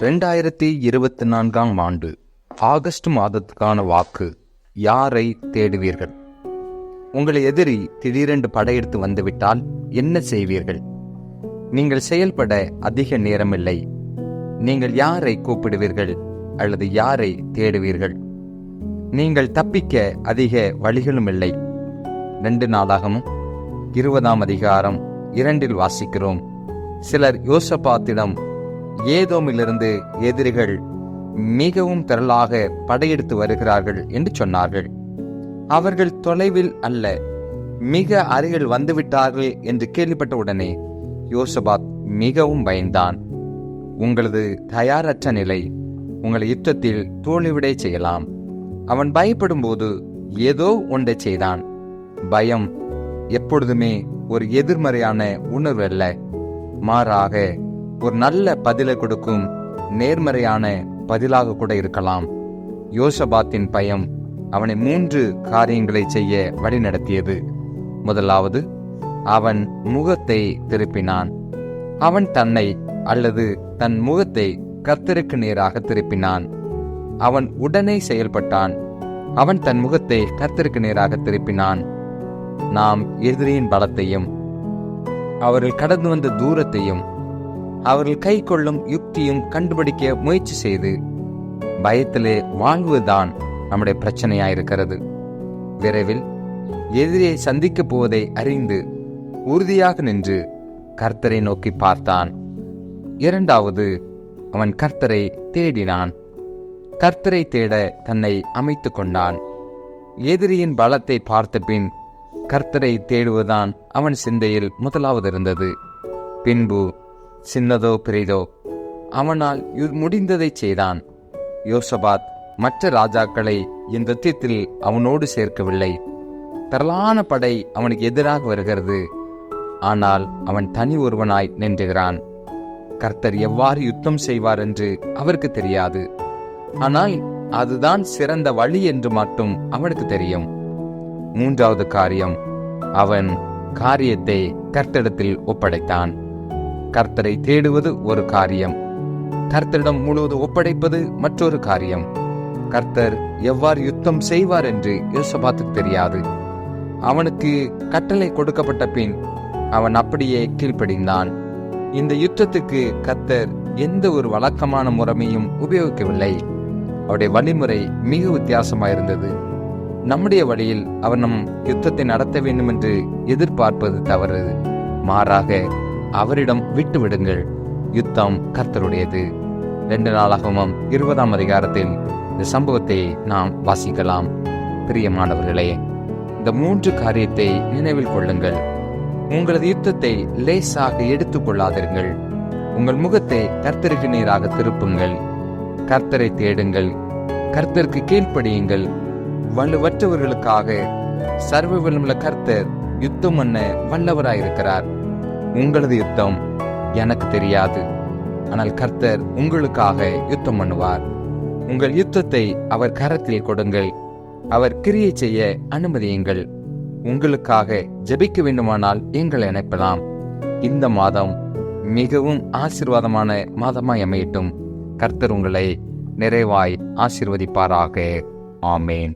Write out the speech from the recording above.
2024 ஆண்டு ஆகஸ்ட் மாதத்துக்கான வாக்கு. யாரை தேடுவீர்கள்? உங்களை எதிரி திடீரென்று படையெடுத்து வந்துவிட்டால் என்ன செய்வீர்கள்? நீங்கள் செயல்பட அதிக நேரமில்லை. நீங்கள் யாரை கூப்பிடுவீர்கள் அல்லது யாரை தேடுவீர்கள்? நீங்கள் தப்பிக்க அதிக வழிகளும் இல்லை. 2 நாளாகமும் 20 வாசிக்கிறோம். சிலர் யோசபாத்திடம் ஏதோமிலிருந்து எதிரிகள் மிகவும் திரளாக படையெடுத்து வருகிறார்கள் என்று சொன்னார்கள். அவர்கள் தொலைவில் அல்ல, மிக அருகில் வந்துவிட்டார்கள் என்று கேள்விப்பட்ட உடனே யோசபாத் மிகவும் பயந்தான். உங்களது தயாரற்ற நிலை உங்களை யுத்தத்தில் தோல்வியடைய செய்யலாம். அவன் பயப்படும் போது ஏதோ ஒன்றை செய்தான். பயம் எப்பொழுதுமே ஒரு எதிர்மறையான உணர்வு அல்ல, மாறாக ஒரு நல்ல பதிலை கொடுக்கும் நேர்மறையான பதிலாக கூட இருக்கலாம். யோசபாத்தின் பயம் அவனை 3 காரியங்களை செய்ய வழிநடத்தியது. முதலாவது, அவன் முகத்தை திருப்பினான். அவன் தன்னை அல்லது தன் முகத்தை கர்த்தருக்கு நேராக திருப்பினான். அவன் உடனே செயல்பட்டான். அவன் தன் முகத்தை கர்த்தருக்கு நேராக திருப்பினான். நாம் எதிரியின் பலத்தையும் அவர்கள் கடந்து வந்த தூரத்தையும் அவர்கள் கை கொள்ளும் யுக்தியும் கண்டுபிடிக்க முயற்சி செய்து பயத்திலே வாழ்வதுதான் நம்முடைய பிரச்சனையாயிருக்கிறது. விரைவில் எதிரியை சந்திக்கப் போவதை அறிந்து உறுதியாக நின்று கர்த்தரை நோக்கி பார்த்தான். 2வது, அவன் கர்த்தரை தேடினான். கர்த்தரை தேட தன்னை அமைத்துக் கொண்டான். எதிரியின் பலத்தை பார்த்த பின் கர்த்தரை தேடுவதுதான் அவன் சிந்தையில் முதலாவது இருந்தது. பின்பு சின்னதோ பெரிதோ அவனால் முடிந்ததை செய்தான். யோசபாத் மற்ற ராஜாக்களை இந்த யுத்தத்தில் அவனோடு சேர்க்கவில்லை. திரளான படை அவனுக்கு எதிராக வருகிறது. ஆனால் அவன் தனி ஒருவனாய் நின்றுகிறான். கர்த்தர் எவ்வாறு யுத்தம் செய்வார் என்று அவருக்கு தெரியாது. ஆனால் அதுதான் சிறந்த வழி என்று மட்டும் அவனுக்கு தெரியும். 3வது காரியம், அவன் காரியத்தை கர்த்தரிடத்தில் ஒப்படைத்தான். கர்த்தரை தேடுவது ஒரு காரியம், கர்த்தரிடம் முழுவதும் ஒப்படைப்பது மற்றொரு காரியம். கர்த்தர் எவ்வாறு யுத்தம் செய்வார் என்று யோசபாத்துக்கு தெரியாது. அவனுக்கு கட்டளை கொடுக்கப்பட்ட பின் அவன் அப்படியே கீழ்ப்படிந்தான். இந்த யுத்தத்துக்கு கர்த்தர் எந்த ஒரு வழக்கமான முறைமையும் உபயோகிக்கவில்லை. அவருடைய வழிமுறை மிக வித்தியாசமாயிருந்தது. நம்முடைய வழியில் அவர் நம் யுத்தத்தை நடத்த வேண்டும் என்று எதிர்பார்ப்பது தவறு. மாறாக அவரிடம் விட்டு விடுங்கள். யுத்தம் கர்த்தருடையது. 2 நாளாகமும் 20 இந்த சம்பவத்தை நாம் வாசிக்கலாம். பிரியமானவர்களே, இந்த 3 காரியத்தை நினைவில் கொள்ளுங்கள். உங்களது யுத்தத்தை லேசாக எடுத்துக் கொள்ளாதீர்கள். உங்கள் முகத்தை கர்த்தருக்கு நேராக திருப்புங்கள். கர்த்தரை தேடுங்கள். கர்த்தருக்கு கீழ்ப்படியுங்கள். வலுவற்றவர்களுக்காக சர்வ வல்லமையுள்ள கர்த்தர் யுத்தம் பண்ண வல்லவராயிருக்கிறார். உங்களது யுத்தம் எனக்கு தெரியாது, ஆனால் கர்த்தர் உங்களுக்காக யுத்தம் பண்ணுவார். உங்கள் யுத்தத்தை அவர் கரத்தில் கொடுங்கள். அவர் கிரியை செய்ய அனுமதியுங்கள். உங்களுக்காக ஜெபிக்க வேண்டுமானால் எங்களை அனுப்பலாம். இந்த மாதம் மிகவும் ஆசீர்வாதமான மாதமாய் அமையட்டும். கர்த்தர் உங்களை நிறைவாய் ஆசீர்வதிப்பாராக. ஆமேன்.